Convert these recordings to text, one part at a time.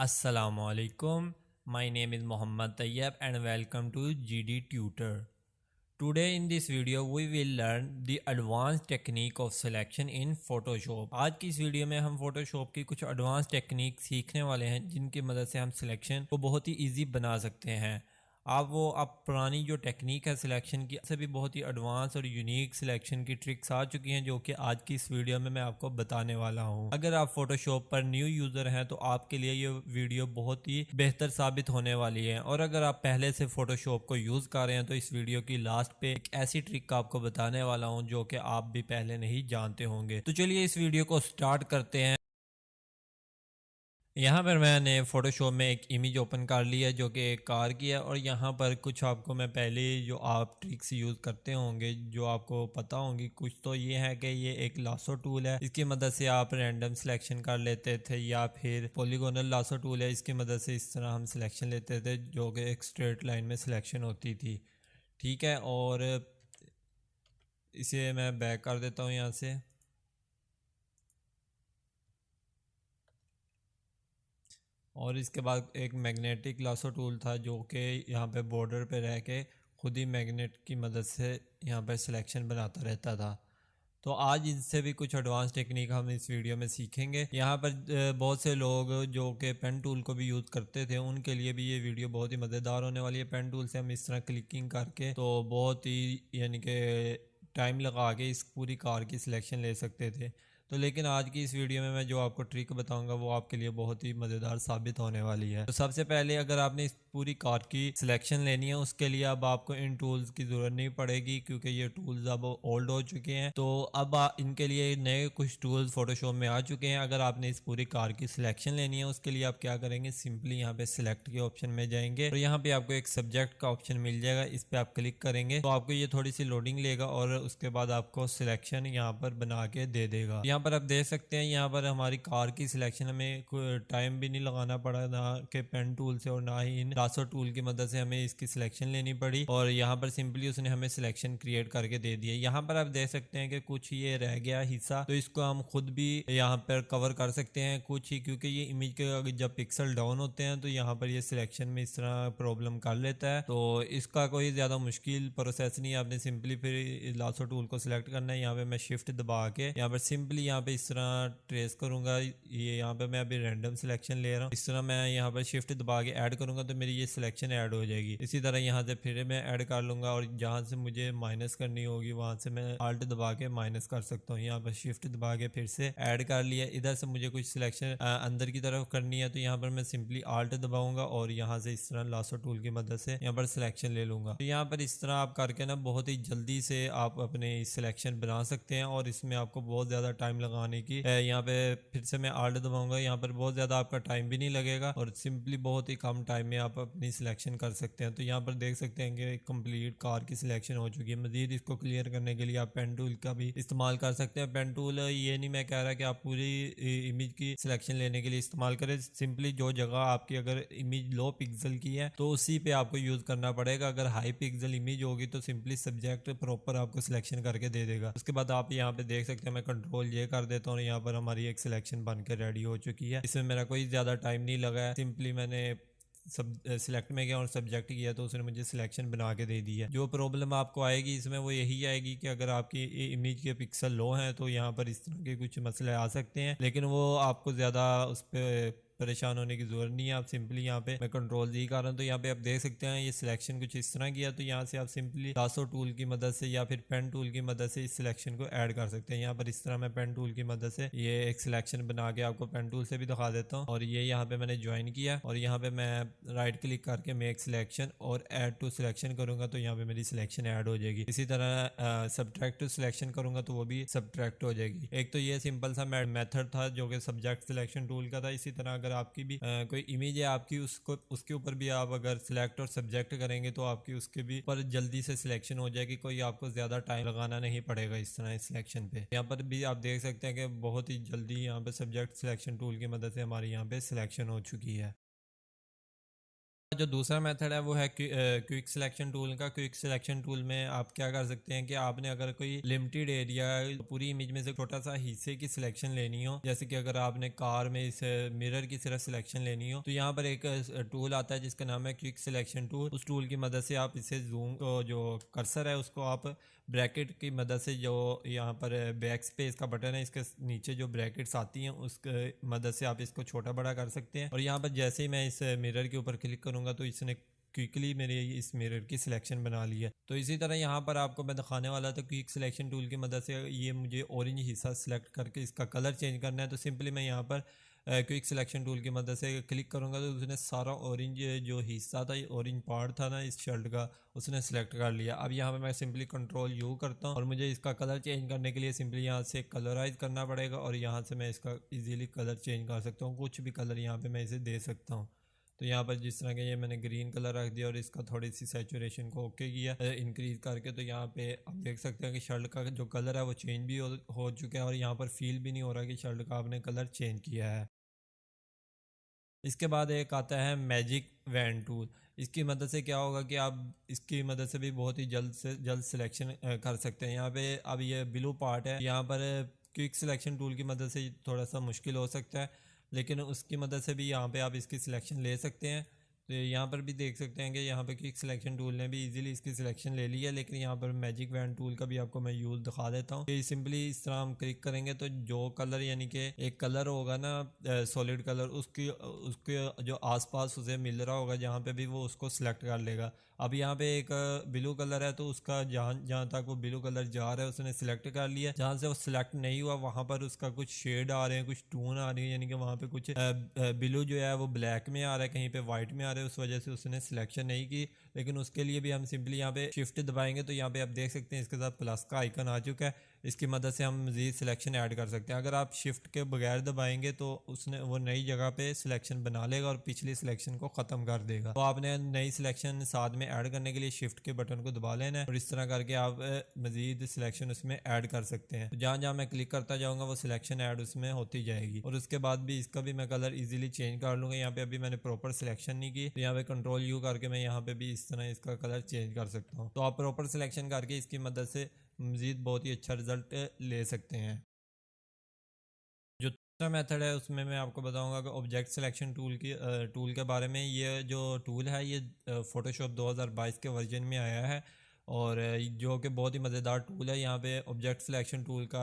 Assalamualaikum. My name is Muhammad Tayyab and welcome to GD Tutor. Today in this video we will learn the advanced technique of selection in Photoshop. आज की इस video में हम Photoshop की कुछ advance technique सीखने वाले हैं जिनकी मदद से हम सिलेक्शन को बहुत ही इजी बना सकते हैं। आप पुरानी जो टेक्निक है सिलेक्शन की से भी बहुत ही एडवांस और यूनिक सिलेक्शन की ट्रिक्स आ चुकी हैं जो कि आज की इस वीडियो में मैं आपको बताने वाला हूं। अगर आप फोटोशॉप पर न्यू यूज़र हैं तो आपके लिए ये वीडियो बहुत ही बेहतर साबित होने वाली है, और अगर आप पहले से फोटोशॉप को यूज़ कर रहे हैं तो इस वीडियो की लास्ट पे एक ऐसी ट्रिक आपको बताने वाला हूँ जो कि आप भी पहले नहीं जानते होंगे। तो चलिए इस वीडियो को स्टार्ट करते हैं। यहाँ पर मैंने फ़ोटोशॉप में एक इमेज ओपन कर लिया जो कि एक कार की है, और यहाँ पर कुछ आपको मैं पहले जो आप ट्रिक्स यूज़ करते होंगे जो आपको पता होंगी कुछ, तो ये है कि ये एक लासो टूल है, इसकी मदद से आप रैंडम सिलेक्शन कर लेते थे, या फिर पॉलीगोनल लासो टूल है, इसकी मदद से इस तरह हम सिलेक्शन लेते थे जो कि एक स्ट्रेट लाइन में सिलेक्शन होती थी। ठीक है, और इसे मैं बैक कर देता हूँ यहाँ से। और इसके बाद एक मैग्नेटिक लासो टूल था जो कि यहाँ पे बॉर्डर पे रह के खुद ही मैग्नेट की मदद से यहाँ पे सिलेक्शन बनाता रहता था। तो आज इनसे भी कुछ एडवांस टेक्निक हम इस वीडियो में सीखेंगे। यहाँ पर बहुत से लोग जो कि पेन टूल को भी यूज़ करते थे उनके लिए भी ये वीडियो बहुत ही मज़ेदार होने वाली है। पेन टूल से हम इस तरह क्लिकिंग करके तो बहुत ही यानी कि टाइम लगा के इस पूरी कार की सिलेक्शन ले सकते थे। तो लेकिन आज की इस वीडियो में मैं जो आपको ट्रिक बताऊंगा वो आपके लिए बहुत ही मज़ेदार साबित होने वाली है। तो सबसे पहले अगर आपने इस पूरी कार की सिलेक्शन लेनी है उसके लिए अब आपको इन टूल्स की ज़रूरत नहीं पड़ेगी क्योंकि ये टूल्स अब ओल्ड हो चुके हैं। तो अब इनके लिए नए कुछ टूल्स फोटोशॉप में आ चुके हैं। अगर आपने इस पूरी कार की सिलेक्शन लेनी है उसके लिए आप क्या करेंगे, सिंपली यहाँ पे सिलेक्ट के ऑप्शन में जाएंगे और यहाँ पे आपको एक सब्जेक्ट का ऑप्शन मिल जाएगा, इस पर आप क्लिक करेंगे तो आपको ये थोड़ी सी लोडिंग लेगा और उसके बाद आपको सिलेक्शन यहाँ पर बना के दे देगा। यहाँ पर आप देख सकते हैं यहाँ पर हमारी कार की सिलेक्शन में टाइम भी नहीं लगाना पड़ा, ना के पेन टूल से और ना ही इन लासो टूल की मदद से हमें इसकी सिलेक्शन लेनी पड़ी, और यहाँ पर सिंपली उसने हमें सिलेक्शन क्रिएट करके दे दिया। यहाँ पर आप देख सकते हैं कि कुछ ये रह गया हिस्सा तो इसको हम खुद भी यहाँ पर कवर कर सकते हैं कुछ ही, क्योंकि ये इमेज के जब पिक्सल डाउन होते हैं तो यहाँ पर ये सिलेक्शन में इस तरह प्रॉब्लम कर लेता है। तो इसका कोई ज़्यादा मुश्किल प्रोसेस नहीं है, आपने सिंपली फिर लासो टूल को सिलेक्ट करना है। यहाँ पे मैं शिफ्ट दबा के यहाँ पर सिंपली यहाँ पे इस तरह ट्रेस करूंगा। ये यहाँ पे मैं अभी रैंडम सिलेक्शन ले रहा हूँ, इस तरह मैं यहाँ पर शिफ्ट दबा के ऐड करूंगा तो मेरी ये सिलेक्शन ऐड हो जाएगी। इसी तरह यहाँ से फिर मैं ऐड कर लूंगा और जहाँ से मुझे माइनस करनी होगी वहां से मैं आल्ट दबा के माइनस कर सकता हूँ। यहाँ पर शिफ्ट दबा के फिर से ऐड कर लिया। इधर से मुझे कुछ सिलेक्शन अंदर की तरफ करनी है तो यहाँ पर मैं सिंपली आल्ट दबाऊंगा और यहाँ से इस तरह लासो टूल की मदद से यहाँ पर सिलेक्शन ले लूंगा। तो यहाँ पर इस तरह आप करके ना बहुत ही जल्दी से आप अपने सिलेक्शन बना सकते हैं और इसमें आपको बहुत ज़्यादा टाइम लगाने की यहाँ पे फिर से मैं आल्ट दबाऊंगा। यहाँ पर बहुत ज़्यादा आपका टाइम भी नहीं लगेगा और सिंपली बहुत ही कम टाइम में आप अपनी सिलेक्शन कर सकते हैं। तो यहाँ पर देख सकते हैं कि कंप्लीट कार की सिलेक्शन हो चुकी है। मजीद इसको क्लियर करने के लिए आप पेन टूल का भी इस्तेमाल कर सकते हैं। पेन टूल ये नहीं मैं कह रहा कि आप पूरी इमेज की सिलेक्शन लेने के लिए इस्तेमाल करें, सिंपली जो जगह आपकी अगर इमेज लो पिक्सल की है तो उसी पे आपको यूज़ करना पड़ेगा। अगर हाई पिक्सल इमेज होगी तो सिंपली सब्जेक्ट प्रॉपर आपको सिलेक्शन करके दे देगा। उसके बाद आप यहाँ पे देख सकते हैं मैं कंट्रोल ये कर देता हूँ, यहाँ पर हमारी एक सिलेक्शन बन के रेडी हो चुकी है। इसमें मेरा कोई ज़्यादा टाइम नहीं लगा है, सिंपली मैंने सब सिलेक्ट में गया और सब्जेक्ट किया तो उसने मुझे सिलेक्शन बना के दे दी है। जो प्रॉब्लम आपको आएगी इसमें वो यही आएगी कि अगर आपकी इमेज के पिक्सल लो हैं तो यहाँ पर इस तरह के कुछ मसले आ सकते हैं, लेकिन वो आपको ज़्यादा उस पर परेशान होने की जरूरत नहीं है। आप सिंपली यहाँ पे मैं कंट्रोल जी कर रहा हूँ तो यहाँ पे आप देख सकते हैं ये सिलेक्शन कुछ इस तरह किया। तो यहाँ से आप सिंपली लासो टूल की मदद से या फिर पेन टूल की मदद से इस सिलेक्शन को ऐड कर सकते हैं। यहाँ पर इस तरह मैं पेन टूल की मदद से ये एक सिलेक्शन बना के आपको पेन टूल से भी दिखा देता हूँ। और ये यहाँ पे मैंने ज्वाइन किया और यहाँ पे मैं राइट क्लिक करके मेक सिलेक्शन और ऐड टू सिलेक्शन करूंगा तो यहाँ पे मेरी सिलेक्शन ऐड हो जाएगी। इसी तरह सब्ट्रैक्ट टू सिलेक्शन करूंगा तो वो भी सब्ट्रैक्ट हो जाएगी। एक तो ये सिंपल सा मेथड था जो कि सब्जेक्ट सिलेक्शन टूल का था। इसी तरह अगर आपकी भी कोई इमेज है आपकी उसको उसके ऊपर भी आप अगर सिलेक्ट और सब्जेक्ट करेंगे तो आपकी उसके भी पर जल्दी से सिलेक्शन हो जाएगी, कोई आपको ज़्यादा टाइम लगाना नहीं पड़ेगा इस तरह इस सिलेक्शन पे। यहाँ पर भी आप देख सकते हैं कि बहुत ही जल्दी यहाँ पे सब्जेक्ट सिलेक्शन टूल की मदद से हमारी यहाँ पे सिलेक्शन हो चुकी है। जो दूसरा मेथड है वो है क्विक सिलेक्शन टूल का। क्विक सिलेक्शन टूल में आप क्या कर सकते हैं कि आपने अगर कोई लिमिटेड एरिया, पूरी इमेज में से छोटा सा हिस्से की सिलेक्शन लेनी हो, जैसे कि अगर आपने कार में इस मिरर की सिर्फ सिलेक्शन लेनी हो, तो यहाँ पर एक टूल आता है जिसका नाम है क्विक सिलेक्शन टूल। उस टूल की मदद से आप इसे जूम, जो कर्सर है उसको आप ब्रैकेट की मदद से, जो यहाँ पर बैक स्पेस का बटन है इसके नीचे जो ब्रैकेट्स आती हैं उसके मदद से आप इसको छोटा बड़ा कर सकते हैं। और यहाँ पर जैसे ही मैं इस मिरर के ऊपर क्लिक करूँगा तो इसने क्विकली मेरे इस मिरर की सिलेक्शन बना ली है। तो इसी तरह यहाँ पर आपको मैं दिखाने वाला था क्विक सिलेक्शन टूल की मदद से ये मुझे ऑरेंज हिस्सा सिलेक्ट करके इसका कलर चेंज करना है। तो सिंपली मैं यहाँ पर क्विक सिलेक्शन टूल की मदद से क्लिक करूँगा तो उसने सारा ऑरेंज जो हिस्सा था, ऑरेंज पार्ट था ना इस शर्ट का, उसने सेलेक्ट कर लिया। अब यहाँ पे मैं सिंपली कंट्रोल यू करता हूँ और मुझे इसका कलर चेंज करने के लिए सिंपली यहाँ से कलराइज करना पड़ेगा और यहाँ से मैं इसका इजीली कलर चेंज कर सकता हूँ। कुछ भी कलर यहाँ पे मैं इसे दे सकता हूँ। तो यहाँ पर जिस तरह के ये मैंने ग्रीन कलर रख दिया और इसका थोड़ी सी सैचुरेशन को ओके किया इंक्रीज करके, तो यहाँ पे आप देख सकते हैं कि शर्ट का जो कलर है वो चेंज भी हो चुका है और यहाँ पर फील भी नहीं हो रहा कि शर्ट का आपने कलर चेंज किया है। इसके बाद एक आता है मैजिक वैन टूल। इसकी मदद से क्या होगा कि आप इसकी मदद से भी बहुत ही जल्द से जल्द सिलेक्शन कर सकते हैं। यहाँ पे अब ये ब्लू पार्ट है, यहाँ पर क्विक सिलेक्शन टूल की मदद से थोड़ा सा मुश्किल हो सकता है, लेकिन उसकी मदद से भी यहाँ पे आप इसकी सिलेक्शन ले सकते हैं। तो यहाँ पर भी देख सकते हैं कि यहाँ पे क्विक सिलेक्शन टूल ने भी इजीली इसकी सिलेक्शन ले ली है। लेकिन यहाँ पर मैजिक वैन टूल का भी आपको मैं यूज़ दिखा देता हूँ कि सिंपली इस तरह हम क्लिक करेंगे तो जो कलर, यानी कि एक कलर होगा ना सॉलिड कलर, उसकी उसके जो आसपास उसे मिल रहा होगा जहाँ पे भी, वो उसको सिलेक्ट कर लेगा। अब यहाँ पे एक ब्लू कलर है तो उसका जहाँ जहाँ तक वो ब्लू कलर जा रहा है उसने सिलेक्ट कर लिया। जहाँ से वो सिलेक्ट नहीं हुआ वहाँ पर उसका कुछ शेड आ रहे हैं, कुछ टोन आ रही है, यानी कि वहाँ पे कुछ ब्लू जो है वो ब्लैक में आ रहा है, कहीं पे वाइट में आ रहा है, उस वजह से उसने सिलेक्शन नहीं की। लेकिन उसके लिए भी हम सिंपली यहाँ पे शिफ्ट दबाएंगे तो यहाँ पे आप देख सकते हैं इसके साथ प्लस का आइकन आ चुका है। इसकी मदद से हम मज़ीद सिलेक्शन ऐड कर सकते हैं। अगर आप शिफ्ट के बगैर दबाएंगे तो उसने वो नई जगह पे सिलेक्शन बना लेगा और पिछली सिलेक्शन को ख़त्म कर देगा। तो आपने नई सिलेक्शन साथ में ऐड करने के लिए शिफ्ट के बटन को दबा लेना है और इस तरह करके आप मज़ीद सिलेक्शन उसमें ऐड कर सकते हैं। तो जहाँ जहाँ मैं क्लिक करता जाऊँगा वो सिलेक्शन ऐड उसमें होती जाएगी। और उसके बाद भी इसका भी मैं कलर ईजिली चेंज कर लूँगा। यहाँ पे अभी मैंने प्रॉपर सिलेक्शन नहीं की, तो यहाँ पे कंट्रोल यू करके मैं यहाँ पे भी इस तरह इसका कलर चेंज कर सकता हूँ। तो आप प्रॉपर सिलेक्शन करके इसकी मदद से मज़ीद बहुत ही अच्छा रिजल्ट ले सकते हैं। जो तीसरा मेथड है उसमें मैं आपको बताऊंगा कि ऑब्जेक्ट सिलेक्शन टूल के बारे में। ये जो टूल है ये फ़ोटोशॉप 2022 के वर्जन में आया है और जो कि बहुत ही मज़ेदार टूल है। यहाँ पे ऑब्जेक्ट सिलेक्शन टूल का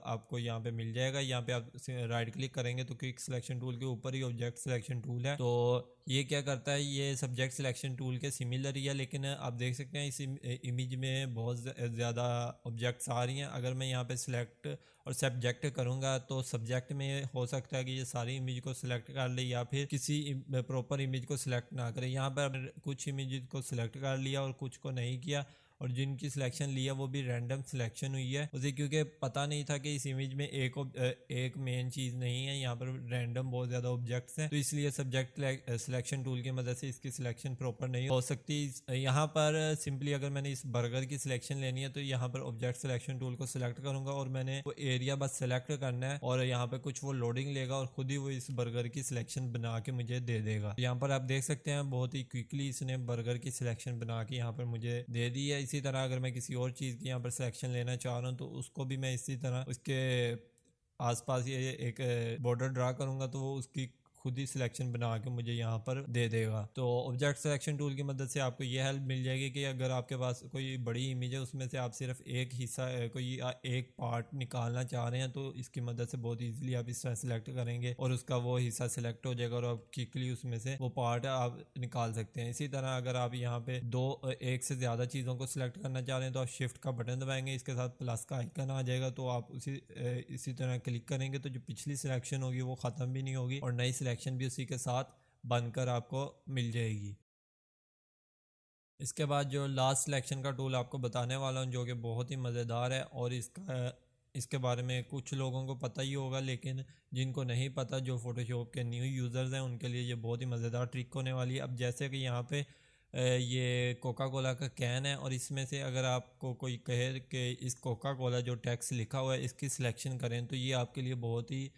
आपको यहाँ पे मिल जाएगा। यहाँ पे आप राइट क्लिक करेंगे तो क्विक सिलेक्शन टूल के ऊपर ही ऑब्जेक्ट सिलेक्शन टूल है। तो ये क्या करता है, ये सब्जेक्ट सिलेक्शन टूल के सिमिलर ही है, लेकिन आप देख सकते हैं इस इमेज में बहुत ज़्यादा ऑब्जेक्ट्स आ रही हैं। अगर मैं यहाँ पे सिलेक्ट और सब्जेक्ट करूँगा तो सब्जेक्ट में हो सकता है कि ये सारी इमेज को सिलेक्ट कर ले या फिर किसी प्रॉपर इमेज को सिलेक्ट ना करे। यहाँ पर कुछ इमेज को सिलेक्ट कर लिया और कुछ को नहीं किया, और जिनकी सिलेक्शन लिया वो भी रैंडम सिलेक्शन हुई है। उसे क्योंकि पता नहीं था कि इस इमेज में एक मेन चीज़ नहीं है, यहाँ पर रैंडम बहुत ज़्यादा ऑब्जेक्ट्स हैं, तो इसलिए सब्जेक्ट सिलेक्शन टूल की मदद से इसकी सिलेक्शन प्रॉपर नहीं हो सकती। यहाँ पर सिंपली अगर मैंने इस बर्गर की सिलेक्शन लेनी है तो यहाँ पर ऑब्जेक्ट सिलेक्शन टूल को सिलेक्ट करूँगा और मैंने वो एरिया बस सिलेक्ट करना है और यहाँ पे कुछ वो लोडिंग लेगा और खुद ही वो इस बर्गर की सिलेक्शन बना के मुझे दे देगा। यहाँ पर आप देख सकते हैं बहुत ही क्विकली इसने बर्गर की सिलेक्शन बना के यहाँ पर मुझे दे दी है। इसी तरह अगर मैं किसी और चीज़ की यहाँ पर सिलेक्शन लेना चाह रहा हूँ तो उसको भी मैं इसी तरह उसके आसपास ये एक बॉर्डर ड्रा करूँगा तो वो उसकी खुद ही सिलेक्शन बना के मुझे यहाँ पर दे देगा। तो ऑब्जेक्ट सिलेक्शन टूल की मदद से आपको ये हेल्प मिल जाएगी कि अगर आपके पास कोई बड़ी इमेज है उसमें से आप सिर्फ एक हिस्सा कोई एक पार्ट निकालना चाह रहे हैं तो इसकी मदद से बहुत इजीली आप इस तरह सेलेक्ट करेंगे और उसका वो हिस्सा सिलेक्ट हो जाएगा और आप क्विकली उसमें से वो पार्ट आप निकाल सकते हैं। इसी तरह अगर आप यहाँ पे एक से ज़्यादा चीज़ों को सिलेक्ट करना चाह रहे हैं तो आप शिफ्ट का बटन दबाएंगे, इसके साथ प्लस का आइकन आ जाएगा, तो आप इसी तरह क्लिक करेंगे तो जो पिछली सिलेक्शन होगी वो ख़त्म भी नहीं होगी और नई सिलेक्शन भी उसी के साथ बनकर आपको मिल जाएगी। इसके बाद जो लास्ट सिलेक्शन का टूल आपको बताने वाला हूँ जो कि बहुत ही मज़ेदार है और इसके बारे में कुछ लोगों को पता ही होगा, लेकिन जिनको नहीं पता, जो फोटोशॉप के न्यू यूज़र्स हैं, उनके लिए ये बहुत ही मज़ेदार ट्रिक होने वाली है। अब जैसे कि यहाँ पे ये कोका कोला का कैन है और इसमें से अगर आपको कोई कहे कि इस कोका कोला जो टेक्स्ट लिखा हुआ है इसकी सिलेक्शन करें तो ये आपके लिए बहुत ही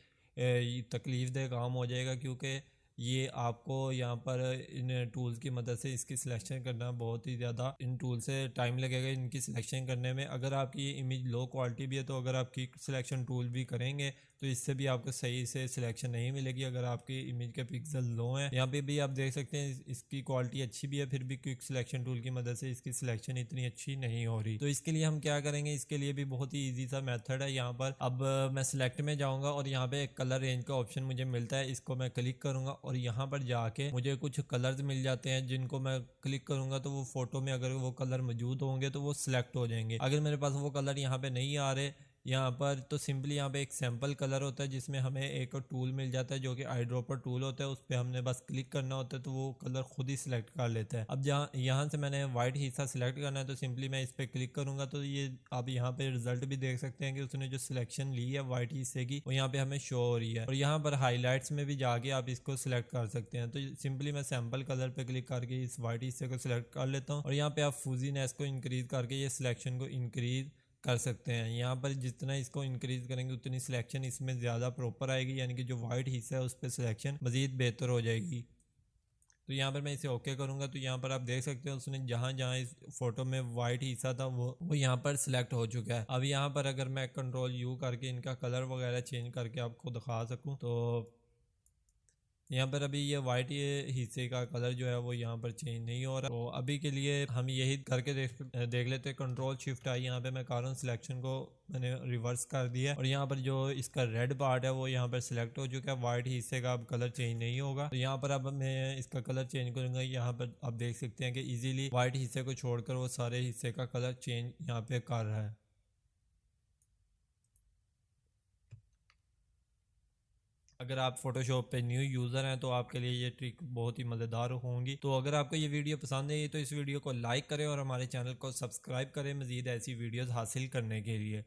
तकलीफ़ दह काम हो जाएगा, क्योंकि ये आपको यहाँ पर इन टूल्स की मदद से इसकी सिलेक्शन करना बहुत ही ज़्यादा इन टूल से टाइम लगेगा इनकी सिलेक्शन करने में। अगर आपकी इमेज लो क्वालिटी भी है तो अगर आप क्विक सिलेक्शन टूल भी करेंगे तो इससे भी आपको सही से सिलेक्शन नहीं मिलेगी अगर आपकी इमेज के पिक्सल लो हैं। यहाँ पे भी आप देख सकते हैं इसकी क्वालिटी अच्छी भी है, फिर भी क्विक सिलेक्शन टूल की मदद से इसकी सिलेक्शन इतनी अच्छी नहीं हो रही। तो इसके लिए हम क्या करेंगे, इसके लिए भी बहुत ही ईजी सा मेथड है। यहाँ पर अब मैं सिलेक्ट में जाऊँगा और यहाँ पे एक कलर रेंज का ऑप्शन मुझे मिलता है, इसको मैं क्लिक करूँगा और यहाँ पर जाके मुझे कुछ कलर्स मिल जाते हैं जिनको मैं क्लिक करूँगा तो वो फोटो में अगर वो कलर मौजूद होंगे तो वो सिलेक्ट हो जाएंगे। अगर मेरे पास वो कलर यहाँ पे नहीं आ रहे यहाँ पर तो सिंपली यहाँ पे एक सैम्पल कलर होता है जिसमें हमें एक टूल मिल जाता है जो कि आई ड्रॉपर टूल होता है, उस पर हमने बस क्लिक करना होता है तो वो कलर खुद ही सिलेक्ट कर लेता है। अब जहाँ यहाँ से मैंने वाइट हिस्सा सिलेक्ट करना है तो सिंपली मैं इस पर क्लिक करूँगा तो ये आप यहाँ पे रिजल्ट भी देख सकते हैं कि उसने जो सिलेक्शन ली है वाइट हिस्से की वो यहाँ पे हमें शो हो रही है। और यहाँ पर हाईलाइट्स में भी जाके आप इसको सिलेक्ट कर सकते हैं। तो सिंपली मैं सैम्पल कलर पे क्लिक करके इस वाइट हिस्से को सिलेक्ट कर लेता हूँ और यहाँ पे आप फूजीनेस को इंक्रीज करके ये सिलेक्शन को इंक्रीज कर सकते हैं। यहाँ पर जितना इसको इंक्रीज करेंगे उतनी सिलेक्शन इसमें ज़्यादा प्रॉपर आएगी, यानी कि जो वाइट हिस्सा है उस पर सिलेक्शन मज़ीद बेहतर हो जाएगी। तो यहाँ पर मैं इसे ओके करूँगा तो यहाँ पर आप देख सकते हैं उसने जहाँ जहाँ इस फोटो में वाइट हिस्सा था वो यहाँ पर सिलेक्ट हो चुका है। अब यहाँ पर अगर मैं कंट्रोल यू करके इनका कलर वगैरह चेंज करके आपको दिखा सकूँ तो यहाँ पर अभी ये वाइट ये हिस्से का कलर जो है वो यहाँ पर चेंज नहीं हो रहा। तो अभी के लिए हम यही करके देख लेते हैं। कंट्रोल शिफ्ट आई, यहाँ पे मैं कारण सिलेक्शन को मैंने रिवर्स कर दिया और यहाँ पर जो इसका रेड पार्ट है वो यहाँ पर सिलेक्ट हो चुका है। वाइट हिस्से का अब कलर चेंज नहीं होगा। तो यहाँ पर अब मैं इसका कलर चेंज करूँगा। यहाँ पर आप देख सकते हैं कि ईजिली वाइट हिस्से को छोड़कर वो सारे हिस्से का कलर चेंज यहाँ पे कर रहा है। अगर आप फोटोशॉप पे न्यू यूज़र हैं तो आपके लिए ये ट्रिक बहुत ही मज़ेदार होंगी। तो अगर आपको ये वीडियो पसंद आई तो इस वीडियो को लाइक करें और हमारे चैनल को सब्सक्राइब करें मज़ीद ऐसी वीडियोस हासिल करने के लिए।